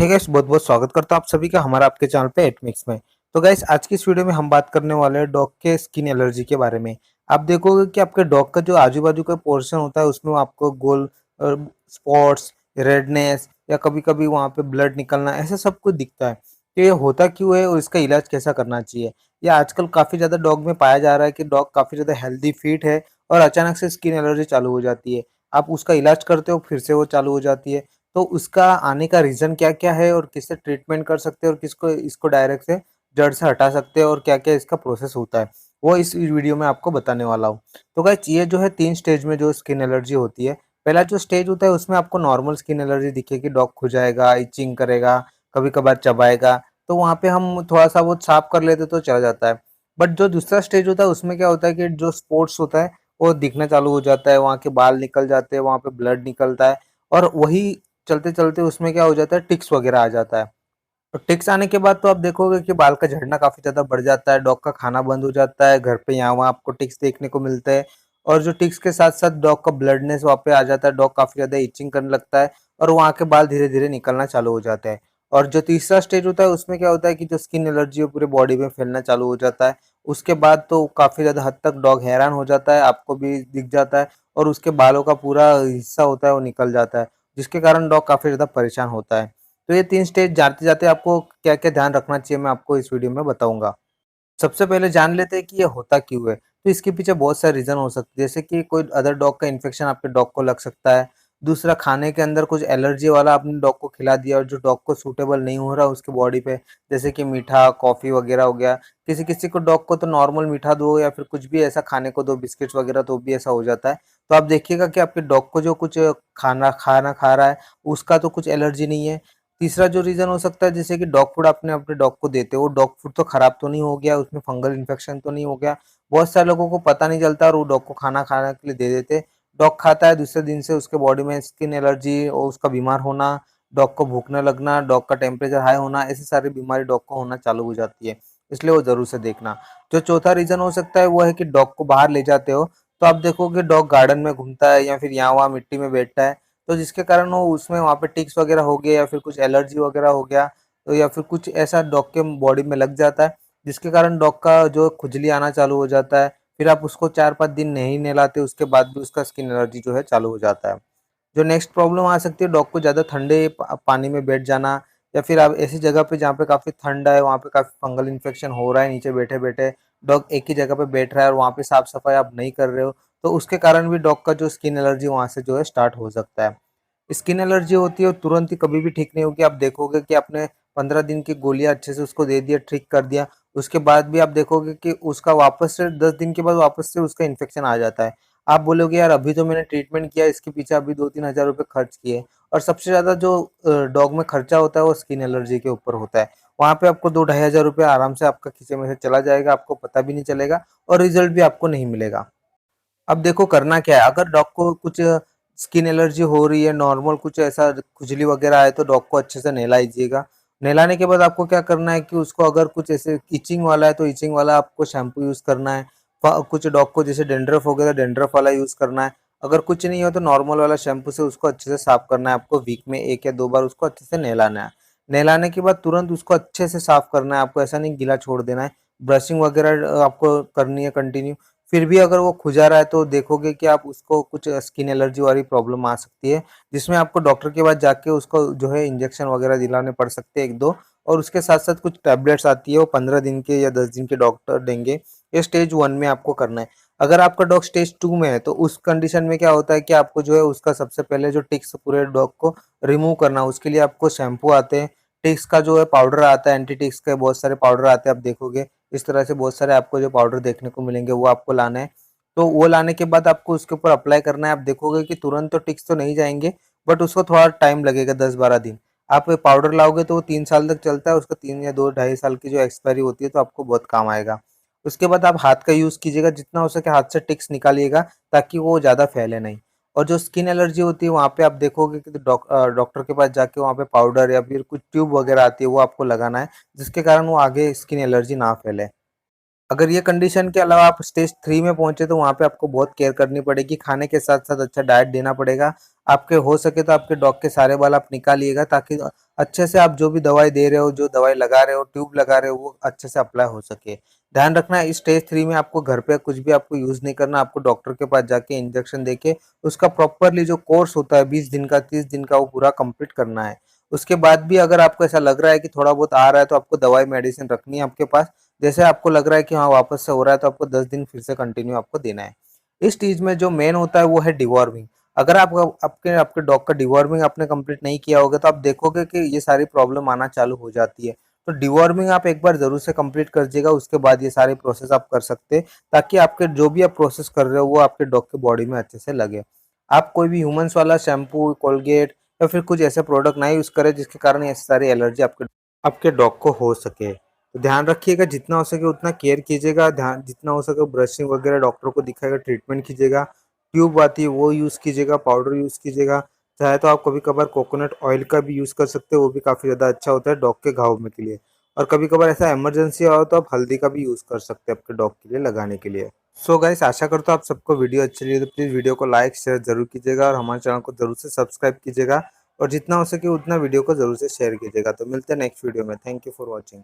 Hey guys, बहुत बहुत स्वागत करता हूँ आप सभी का हमारा आपके चैनल पे एटमिक्स में। तो गाइस, आज की इस वीडियो में हम बात करने वाले हैं डॉग के स्किन एलर्जी के बारे में। आप देखोगे कि आपके डॉग का जो आजू बाजू का पोर्शन होता है उसमें आपको गोल स्पॉट्स, रेडनेस या कभी कभी वहाँ पे ब्लड निकलना, ऐसा सब कुछ दिखता है। तो ये होता क्यों है और इसका इलाज कैसा करना चाहिए? ये आजकल काफी ज्यादा डॉग में पाया जा रहा है कि डॉग काफी ज्यादा हेल्दी फिट है और अचानक से स्किन एलर्जी चालू हो जाती है। आप उसका इलाज करते हो, फिर से वो चालू हो जाती है। तो उसका आने का रीज़न क्या-क्या है और किससे ट्रीटमेंट कर सकते हैं और किसको इसको डायरेक्ट से जड़ से हटा सकते हैं और क्या-क्या इसका प्रोसेस होता है, वो इस वीडियो में आपको बताने वाला हूँ। तो गाइस, ये जो है 3 स्टेज में जो स्किन एलर्जी होती है। पहला जो स्टेज होता है उसमें आपको नॉर्मल स्किन एलर्जी दिखेगी, डॉग खुजाएगा, इचिंग करेगा, कभी-कभार चबाएगा, तो वहाँ पे हम थोड़ा-सा बहुत साफ कर लेते तो चला जाता है। बट जो दूसरा स्टेज होता है उसमें क्या होता है कि जो स्पॉट्स होता है वो दिखना चालू हो जाता है, वहाँ के बाल निकल जाते हैं, वहाँ पे ब्लड निकलता है और वही चलते-चलते उसमें क्या हो जाता है, टिक्स वगैरह आ जाता है। तो टिक्स आने के बाद तो आप देखोगे कि बाल का झड़ना काफ़ी ज़्यादा बढ़ जाता है, डॉग का खाना बंद हो जाता है, घर पे यहाँ-वहाँ आपको टिक्स देखने को मिलते हैं और जो टिक्स के साथ-साथ डॉग का ब्लडनेस वहाँ पे आ जाता है, डॉग काफ़ी ज़्यादा इचिंग करने लगता है और वहाँ के बाल धीरे-धीरे निकलना चालू हो जाते हैं। और जो तीसरा स्टेज होता है उसमें क्या होता है कि जो स्किन एलर्जी है पूरे बॉडी में फैलना चालू हो जाता है। उसके बाद तो काफ़ी ज़्यादा हद तक डॉग हैरान हो जाता है, आपको भी दिख जाता है और उसके बालों का पूरा हिस्सा होता है वो निकल जाता है, जिसके कारण डॉग काफ़ी ज़्यादा परेशान होता है। तो ये 3 स्टेज जाते-जाते आपको क्या-क्या ध्यान रखना चाहिए मैं आपको इस वीडियो में बताऊँगा। सबसे पहले जान लेते हैं कि ये होता क्यों है। तो इसके पीछे बहुत सारे रीज़न हो सकते हैं, जैसे कि कोई अदर डॉग का इन्फेक्शन आपके डॉग को लग सकता है। दूसरा, खाने के अंदर कुछ एलर्जी वाला आपने डॉग को खिला दिया और जो डॉग को सूटेबल नहीं हो रहा उसके बॉडी पे, जैसे कि मीठा, कॉफ़ी वगैरह हो गया। किसी-किसी को डॉग को तो नॉर्मल मीठा दो या फिर कुछ भी ऐसा खाने को दो, बिस्किट्स वगैरह, तो भी ऐसा हो जाता है। तो आप देखिएगा कि आपके डॉग को जो कुछ खाना खाना खा रहा है, उसका तो कुछ एलर्जी नहीं है। तीसरा जो रीज़न हो सकता है, जैसे कि डॉग फूड आपने अपने डॉग को देते हो, वो डॉग फूड तो खराब तो नहीं हो गया, उसमें फंगल इन्फेक्शन तो नहीं हो गया। बहुत सारे लोगों को पता नहीं चलता और वो डॉग को खाना खाने के लिए दे देते। डॉग खाता है, दूसरे दिन से उसके बॉडी में स्किन एलर्जी और उसका बीमार होना, डॉग को भूख न लगना, डॉग का टेम्परेचर हाई होना, ऐसी सारी बीमारी डॉग को होना चालू हो जाती है। इसलिए वो ज़रूर से देखना। जो चौथा रीज़न हो सकता है वो है कि डॉग को बाहर ले जाते हो, तो आप देखोगे डॉग गार्डन में घूमता है या फिर यहाँ-वहाँ मिट्टी में बैठता है, तो जिसके कारण वो उसमें वहाँ पे टिक्स वगैरह हो गए या फिर कुछ एलर्जी वगैरह हो गया, तो या फिर कुछ ऐसा डॉग के बॉडी में लग जाता है, जिसके कारण डॉग का जो खुजली आना चालू हो जाता है। फिर आप उसको 4-5 दिन नहीं नहलाते, उसके बाद भी उसका स्किन एलर्जी जो है चालू हो जाता है। जो नेक्स्ट प्रॉब्लम आ सकती है, डॉग को ज़्यादा ठंडे पानी में बैठ जाना या फिर आप ऐसी जगह पे जहाँ पे काफ़ी ठंडा है, वहाँ पे काफ़ी फंगल इन्फेक्शन हो रहा है, नीचे बैठे-बैठे डॉग एक ही जगह पे बैठ रहा है और वहाँ पे साफ-सफाई आप नहीं कर रहे हो, तो उसके कारण भी डॉग का जो स्किन एलर्जी वहाँ से जो है स्टार्ट हो सकता है। स्किन एलर्जी होती है और तुरंत ही कभी भी ठीक नहीं होगी। आप देखोगे कि आपने 15 दिन की गोलियाँ अच्छे से उसको दे दिया, ठीक कर दिया, उसके बाद भी आप देखोगे कि उसका वापस से 10 दिन के बाद वापस से उसका इन्फेक्शन आ जाता है। आप बोलोगे यार अभी तो मैंने ट्रीटमेंट किया, इसके पीछे अभी 2-3 हज़ार रुपए खर्च किए और सबसे ज़्यादा जो डॉग में खर्चा होता है वो स्किन एलर्जी के ऊपर होता है। वहाँ पे आपको 2 ढाई हज़ार रुपए आराम से आपका खीसे में से चला जाएगा, आपको पता भी नहीं चलेगा और रिज़ल्ट भी आपको नहीं मिलेगा। अब देखो करना क्या है, अगर डॉग को कुछ स्किन एलर्जी हो रही है, नॉर्मल कुछ ऐसा खुजली वगैरह आए तो डॉग को अच्छे से नहलाइएगा। नहलाने के बाद आपको क्या करना है कि उसको अगर कुछ ऐसे इचिंग वाला है तो इचिंग वाला आपको शैम्पू यूज़ करना है। कुछ डॉग को जैसे डेंड्रफ हो गया तो डेंड्रफ वाला यूज़ करना है। अगर कुछ नहीं हो तो नॉर्मल वाला शैम्पू से उसको अच्छे से साफ करना है, आपको वीक में 1 या 2 बार उसको अच्छे से नहलाना है। नहलाने के बाद तुरंत उसको अच्छे से साफ करना है, आपको ऐसा नहीं गीला छोड़ देना है। ब्रशिंग वगैरह आपको करनी है कंटिन्यू। फिर भी अगर वो खुजा रहा है तो देखोगे कि आप उसको कुछ स्किन एलर्जी वाली प्रॉब्लम आ सकती है, जिसमें आपको डॉक्टर के पास जाके उसको जो है इंजेक्शन वगैरह दिलाने पड़ सकते हैं 1-2 और उसके साथ-साथ कुछ टैबलेट्स आती है वो 15 दिन के या 10 दिन के डॉक्टर देंगे। ये स्टेज 1 में आपको करना है। अगर आपका डॉग स्टेज 2 में है तो उस कंडीशन में क्या होता है कि आपको जो है उसका सबसे पहले जो टिक्स पूरे डॉग को रिमूव करना है, उसके लिए आपको शैम्पू आते हैं, टिक्स का जो है पाउडर आता है, एंटी टिक्स के बहुत सारे पाउडर आते हैं, आप देखोगे इस तरह से बहुत सारे आपको जो पाउडर देखने को मिलेंगे वो आपको लाना है। तो वो लाने के बाद आपको उसके ऊपर अप्लाई करना है। आप देखोगे कि तुरंत तो टिक्स तो नहीं जाएँगे, बट उसको थोड़ा टाइम लगेगा 10-12 दिन। आप ये पाउडर लाओगे तो वो 3 साल तक चलता है, उसका 3 या 2 ढाई साल की जो एक्सपायरी होती है तो आपको बहुत काम आएगा। उसके बाद आप हाथ का यूज़ कीजिएगा, जितना हो सके हाथ से टिक्स निकालिएगा ताकि वो ज़्यादा फैले नहीं। और जो स्किन एलर्जी होती है वहाँ पे आप देखोगे कि डॉक्टर के पास जाके वहाँ पे पाउडर या फिर कुछ ट्यूब वगैरह आती है वो आपको लगाना है, जिसके कारण वो आगे स्किन एलर्जी ना फैले। अगर ये कंडीशन के अलावा आप स्टेज 3 में पहुंचे तो वहाँ पे आपको बहुत केयर करनी पड़ेगी। खाने के साथ-साथ अच्छा डाइट देना पड़ेगा। आपके हो सके तो आपके डॉग के सारे बाल आप निकालिएगा ताकि अच्छे से आप जो भी दवाई दे रहे हो, जो दवाई लगा रहे हो, ट्यूब लगा रहे हो, वो अच्छे से अप्लाई हो सके। ध्यान रखना इस स्टेज 3 में आपको घर पे कुछ भी आपको यूज़ नहीं करना, आपको डॉक्टर के पास जाके इंजेक्शन देके उसका प्रॉपरली जो कोर्स होता है 20 दिन का, 30 दिन का वो पूरा कंप्लीट करना है। उसके बाद भी अगर आपको ऐसा लग रहा है कि थोड़ा बहुत आ रहा है तो आपको दवाई मेडिसिन रखनी है आपके पास। जैसे आपको लग रहा है कि हाँ वापस से हो रहा है तो आपको 10 दिन फिर से कंटिन्यू आपको देना है। इस स्टेज में जो मेन होता है वो है डिवॉर्मिंग। अगर आप आपके आपके डॉग का डिवॉर्मिंग आपने कंप्लीट नहीं किया होगा तो आप देखोगे कि ये सारी प्रॉब्लम आना चालू हो जाती है। तो डिवॉर्मिंग आप एक बार ज़रूर से कंप्लीट कर दीजिएगा, उसके बाद ये सारे प्रोसेस आप कर सकते हैं ताकि आपके जो भी आप प्रोसेस कर रहे हो वो आपके डॉग के बॉडी में अच्छे से लगे। आप कोई भी ह्यूमन्स वाला शैम्पू, कोलगेट या फिर कुछ ऐसे प्रोडक्ट ना यूज़ करें जिसके कारण ऐसी सारी एलर्जी आपके आपके डॉग को हो सके। तो ध्यान रखिएगा जितना हो सके उतना केयर कीजिएगा, ध्यान जितना हो सके ब्रशिंग वगैरह डॉक्टर को दिखाएगा, ट्रीटमेंट कीजिएगा। ट्यूब आती है वो यूज़ कीजिएगा, पाउडर यूज़ कीजिएगा। चाहे तो आप कभी-कभार कोकोनट ऑयल का भी यूज़ कर सकते हो, वो भी काफ़ी ज़्यादा अच्छा होता है डॉग के घाव में के लिए। और कभी-कभार ऐसा इमरजेंसी हो तो आप हल्दी का भी यूज़ कर सकते हैं आपके डॉग के लिए लगाने के लिए। सो गाइस आशा करता हूँ आप सबको वीडियो अच्छी लगी तो प्लीज़ वीडियो को लाइक शेयर ज़रूर कीजिएगा और हमारे चैनल को ज़रूर से सब्सक्राइब कीजिएगा और जितना हो सके उतना वीडियो को ज़रूर से शेयर कीजिएगा। तो मिलते हैं नेक्स्ट वीडियो में। Thank you for watching.